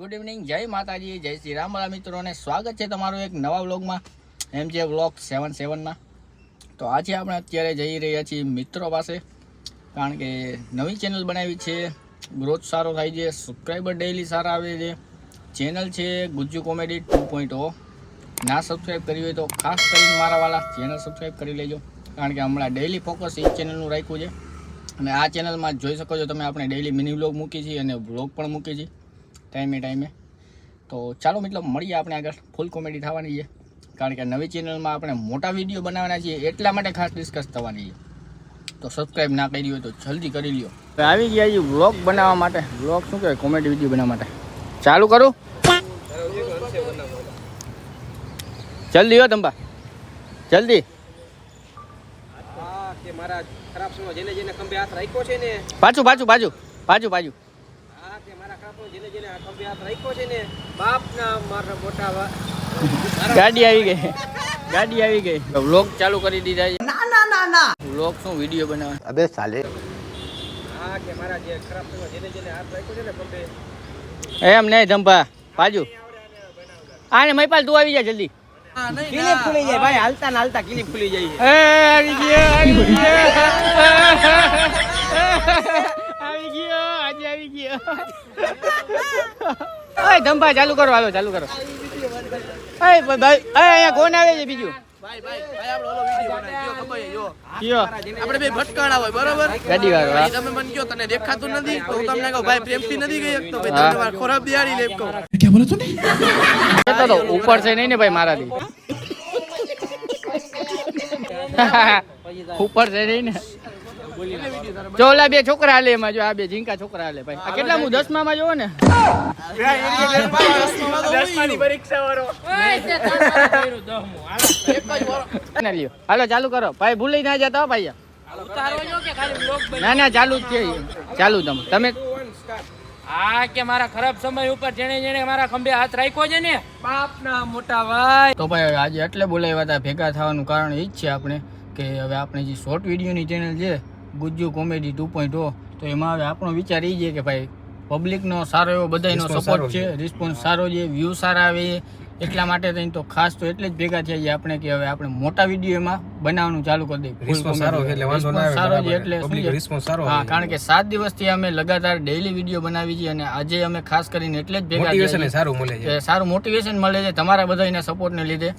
Good evening, જય માતાજી, જય શ્રી રામ વાળા મિત્રોને સ્વાગત છે તમારું એક નવા વ્લોગમાં, MJ વ્લોગ 77માં। તો આજે આપણે અત્યારે જઈ રહ્યા છીએ મિત્રો પાસે, કારણ કે નવી ચેનલ બનાવી છે, ગ્રોથ સારો થાય છે, સબસ્ક્રાઈબર ડેઈલી સારા આવે છે। ચેનલ છે ગુજ્જુ કોમેડી 2.0। ના સબસ્ક્રાઈબ કરી હોય તો ખાસ કરીને મારા વાળા ચેનલ સબસ્ક્રાઈબ કરી લેજો, કારણ કે હમણાં ડેઈલી ફોકસ એ ચેનલનું રાખ્યું છે। અને આ ચેનલમાં જોઈ શકો છો તમે, આપણે ડેઈલી મિની વ્લોગ મૂકીએ છીએ અને વ્લોગ પણ મૂકીએ છીએ ટાઈમે। તો ચાલો મતલબ મળીએ આપણે આગળ, ફૂલ કોમેડી થવાની છે, કારણ કે નવી ચેનલમાં આપણે મોટા વિડીયો બનાવવાના છીએ, એટલા માટે ખાસ ડિસ્કસ થવાની છે। તો સબસ્ક્રાઈબ ના કરી હોય તો જલ્દી કરી લ્યો। આવી ગયા છે વ્લોગ બનાવવા માટે, વ્લોગ શું કહેવાય, કોમેડી વિડીયો બનાવવા માટે। ચાલુ કરું, જલ્દી હો તંબા, જલ્દી। મારા ખરાબ સમય જેને જેને ખંભે હાથ રાખ્યો છે ને, પાછું હા તે મારા ખરાબ સમય જેને જેને ખંભે હાથ રાખ્યો છે ને, બાપના મારા મોટા ગાડી આવી ગઈ વ્લોગ ચાલુ કરી દીધા છે। ના વ્લોગ શું વિડીયો બનાવે, અબે સાલે। હા કે મારા જે ખરાબ સમય જેને જેને હાથ રાખ્યો છે ને ખંભે, એમ નહીં ધંભા પાછું આને મૈપાલ તું આવી જા જલ્દી। કિલિપ ખુલી જાય ભાઈ, હાલતા ને હાલતા કિલિપ ખુલી જાય। આવી ગયો આજે આવી ગયો। ઓય ધંભા ચાલુ કરો, હાલો ચાલુ કરો। ઓય ભાઈ અહીંયા કોણ આવે છે બીજું? ભાઈ આપણો ઓલો વિડિયો બનાવ્યો ખબર જો કયો? આપણે બે ભટકાણા હોય બરોબર, ગાડી વાળો તમે મને કહો તને દેખાતું નથી તો હું તમને કહું ભાઈ પ્રેમથી નથી ગઈ તો ભાઈ તમને માર ખરાબ દિયાળી લેપ કહું। क्या बोला तूने? तो ऊपर से नहीं ने भाई मारा दी ऊपर से नहीं ने જો ઓલા બે છોકરા હાલે એમાં, જો આ બે ઝીંકા છોકરા હાલે ભાઈ। આ કેટલા હું 10મા માં જોવો ને, 10માની પરીક્ષા વાળો હાલો ચાલુ કરો ભાઈ, ભૂલી ના જતા ભાઈ। ના ચાલુ જ છે, ચાલુ તમે આ કે મારા ખરાબ સમય ઉપર જેણે જેણે મારા ખંભે હાથ રાખ્યો છે ને, બાપના મોટા ભાઈ। તો ભાઈ આજે એટલે બોલાવ્યા હતા, ભેગા થવાનું કારણ એ જ છે આપણે કે હવે આપણે જે શોર્ટ વિડીયોની ચેનલ છે ગુજ્જુ કોમેડી 2.0, તો એમાં હવે આપણો વિચાર એ છે કે ભાઈ પબ્લિકનો સારો એવો બધાનો સપોર્ટ છે, રિસ્પોન્સ સારો છે, વ્યૂ સારા આવે, એટલા માટે થઈને તો ખાસ તો એટલે જ ભેગા થયા છીએ આપણે કે હવે આપણે મોટા વિડીયો એમાં બનાવવાનું ચાલુ કરી દઈએ। રિસ્પોન્સ સારો છે એટલે વાંધો ના આવે, સારો છે એટલે રિસ્પોન્સ સારો, હા, કારણ કે 7 દિવસથી અમે લગાતાર ડેઈલી વિડીયો બનાવી છીએ અને આજે અમે ખાસ કરીને એટલે જ ભેગા મોટિવેશન સારું મળે છે, સારું મોટિવેશન મળે છે તમારા બધાના સપોર્ટને લીધે।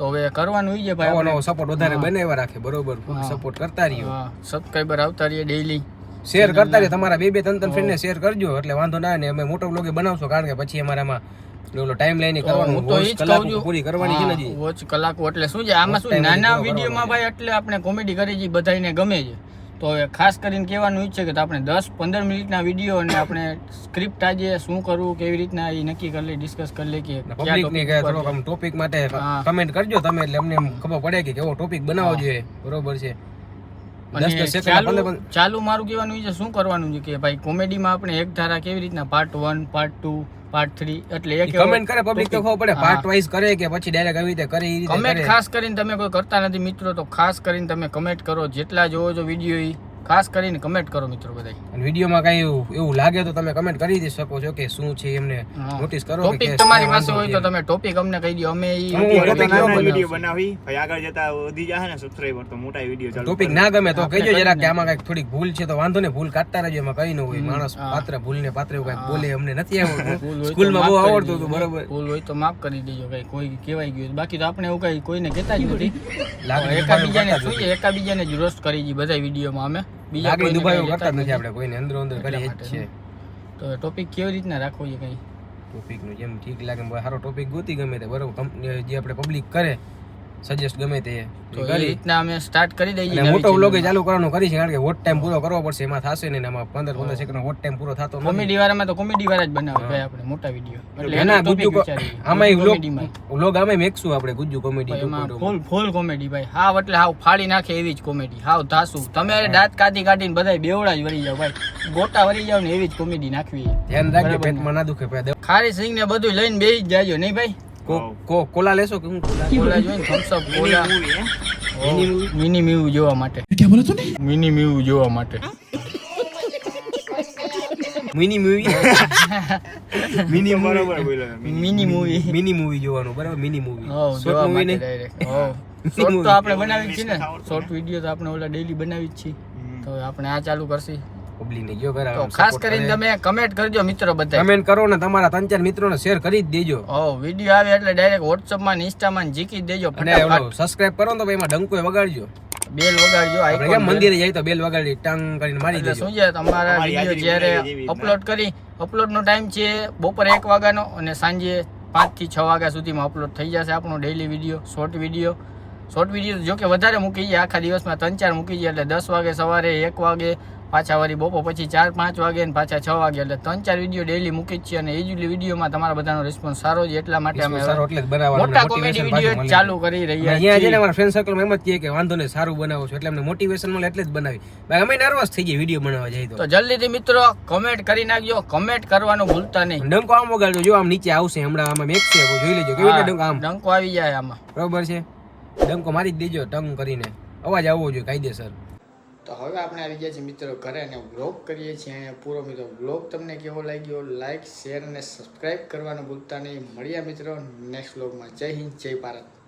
તો હવે કરવાનું ઈ છે ભાઈ, નવો સપોર્ટ વધારે બનાવવા રાખે, બરોબર, સપોર્ટ કરતા રહીએ, સબસ્ક્રાઇબર આવતા રહીએ, ડેઈલી શેર કરતા રહીએ, તમારા 2-3 ફ્રેન્ડને શેર કરજો એટલે વાંધો ના આવે ને અમે મોટો વ્લોગ બનાવશો, કારણ કે પછી અમારામાં ઓલો ટાઈમ લાઈન કરવાનું, તો ઈ કલાક પૂરી કરવાની છે ને, વોચ કલાકો એટલે શું છે આમાં શું નાના વિડીયોમાં ભાઈ એટલે આપણે કોમેડી કરી છે, બધાને ગમે છે। તો હવે ખાસ કરીને કહેવાનું ઈ છે કે આપણે 10-15 મિનિટના વિડીયો અને આપણે સ્ક્રિપ્ટ આજે શું કરવું કેવી રીતના એ નક્કી કરી લે, ડિસ્કસ કરી લે કે પબ્લિકની થોડોક આમ ટોપિક માટે કમેન્ટ કરજો તમે, એટલે અમને ખબર પડે કે કેવો ટોપિક બનાવવો જોઈએ, બરોબર છે। ચાલુ મારું કહેવાનું છે શું કરવાનું છે કે ભાઈ કોમેડીમાં આપણે એક ધારા કેવી રીતના પાર્ટ 1, પાર્ટ 2, પાર્ટ 3 એટલે એક કમેન્ટ કરે પબ્લિક તો ખબર પડે પાર્ટ વાઇઝ કરે કે પછી ડાયરેક્ટ આવી રીતે કરે, એ રીતે કમેન્ટ ખાસ કરીને તમે કોઈ કરતા નથી મિત્રો, તો ખાસ કરીને તમે કમેન્ટ કરો, જેટલા જોવો છો વિડીયો ખાસ કરીને કમેન્ટ કરો મિત્રો બધા। અને વિડીયોમાં કઈ એવું લાગે તો તમે કમેન્ટ કરી દઈ શકો છો કે શું છે એમને નોટિસ કરો, ટોપિક તમારી પાસે હોય તો તમે ટોપિક અમને કહી દો, અમે ઈ વિડીયો બનાવી ભાઈ આગળ જતા વધી જાય ને સબસ્ક્રાઇબર, તો મોટા વિડીયો ચાલુ ટોપિક ના ગમે તો કહેજો જરા કે આમાં કઈક થોડીક ભૂલ છે તો વાંધો ને, ભૂલ કાઢતા રહેજો, એમાં કઈ ન હોય, માણસ પાત્ર ભૂલને પાત્ર એવું કઈક બોલે, અમને નથી આવડતું, સ્કૂલમાં બહુ આવડતું હતું, બરોબર, ભૂલ હોય તો માફ કરી દેજો, કઈ કોઈ કહેવાય ગયું, બાકી તો આપણે એવું કઈ કોઈને કહેતા જ નથી, એકાબીજાને શું છે એકાબીજાને જ રોસ્ટ કરી છે બધા વિડીયોમાં અમે, બીજા કોઈ દુભાઈઓ કરતા નથી આપણે, કોઈને અંદરો અંદર કરીએ જ છે। તો ટોપિક કેવી રીતના રાખવો છે, કઈ ટોપિકનું જેમ ઠીક લાગે સારો ટોપિક ગોતી ગમે તે, બરોબર, કંપની જે આપણે પબ્લિક કરે સજેસ્ટ ગમે તે, તો એ રીતના અમે સ્ટાર્ટ કરી દઈએ, મોટો વ્લોગ ચાલુ કરવાનું કરી છે, કારણ કે વોટ ટાઈમ પૂરો કરવો પડશે, એમાં થશે ને એમાં 15 સેકન્ડ વોટ ટાઈમ પૂરો થતો, કોમેડી વાળામાં તો કોમેડી વાળા જ બનાવે ભાઈ આપણે મોટા વિડીયો, એટલે એના ટોપિક વિચારીએ, આમાં વ્લોગ આમે મેકશું આપણે ગુજ્જુ કોમેડી, ફૂલ કોમેડી ભાઈ, હાવ એટલે હાવ ફાડી નાખે એવી જ કોમેડી, હાવ ધાસુ, તમે દાંત કાઢીને બધા બેવડા જ વળી જાવ ભાઈ, ગોટા વળી જાવ ને એવી જ કોમેડી નાખવી, ધ્યાન રાખજો પેટમાં ના દુખે ભાઈ, ખારી સિંગ ને બધું લઈને બેસી જ જાજો નહીં ભાઈ। કોલા લેશો કે હું કોલા જોઈને Thums up Cola mini mu જોવા માટે, क्या बोला तूने? મિની મ્યુ જોવા માટે મિની મૂવી મિની બરોબર બોલ્યો મિની મૂવી જોવાનું બરાબર મિની મૂવી હો શોર્ટ જોવા મૂવી માટે નહીં ડાયરેક્ટ હો શોર્ટ તો આપણે બનાવી જ છીએ ને શોર્ટ વિડિયો તો આપણે ઓલા ડેઈલી બનાવી જ છીએ તો આપણે આ ચાલુ કરશી પબ્લિક ને જો તો ખાસ કરીને તમે કમેન્ટ કરજો મિત્રો બધા કમેન્ટ કરો ને તમારા 3-4 મિત્રોને શેર કરી જ દેજો હો વિડિયો આવે એટલે ડાયરેક્ટ WhatsApp માં ને Insta માં જીકી દેજો અને ઓલો સબસ્ક્રાઇબ કરો ને તો એમાં ડંકોય વગાડજો બેલ વગાડજો આપણે કેમ મંદિરે જાય તો બેલ વગાડી ટંગ કરીને મારી એટલે દેજો શું છે તમારા વિડિયો જ્યારે અપલોડ નો ટાઈમ છે બપોરે 1 વાગ્યાનો અને સાંજે 5 થી 6 વાગ્યા સુધીમાં અપલોડ થઈ જશે આપણો ડેઈલી વિડિયો શોર્ટ વિડિયો જો કે વધારે મૂકી જાય આખા દિવસમાં 3-4 મૂકી જાય એટલે 10 વાગે સવારે 1 વાગે પાછા વળી બપોર પછી 4-5 વાગે ને પાછા 6 વાગે એટલે 3-4 વિડિયો ડેઈલી મૂકી જ છે અને એ જ વિડીયોમાં તમારા બધાનો રિસ્પોન્સ સારો છે એટલા માટે અમે સારો એટલે જ બનાવવાનું મોટા કોમેડી વિડીયો ચાલુ કરી રહ્યા અહીંયા છે ને અમારા ફ્રેન્ડ સર્કલમાં એમ જ કહે કે વાંધો નહીં સારું બનાવો છો એટલે અમને મોટિવેશન મળે એટલે જ બનાવી ભાઈ અમે નર્વસ થઈ ગયા વિડીયો બનાવવા જાય તો જલ્દીથી મિત્રો કમેન્ટ કરી નાખજો કમેન્ટ કરવાનું ભૂલતા નહીં ડંકો આમ વગાડજો જો આમ નીચે આવશે હમણાં આમાં મેક્સ છે જોઈ લેજો કેવી રીતે ડંકો આમ ડંકો આવી જાય આમાં બરોબર છે ડંકો મારી જ દેજો ટંગ કરીને અવાજ આવવો જોઈએ કાયદેસર તો હવે આપણે આવી ગયા છીએ મિત્રો ઘરે અને વ્લોગ કરીએ છીએ અહીંયા પૂરો મિત્રો વ્લોગ તમને કેવો લાગ્યો લાઈક શેર અને સબસ્ક્રાઇબ કરવાનું ભૂલતા નહીં મળ્યા મિત્રો નેક્સ્ટ વ્લોગમાં જય હિન્દ જય ભારત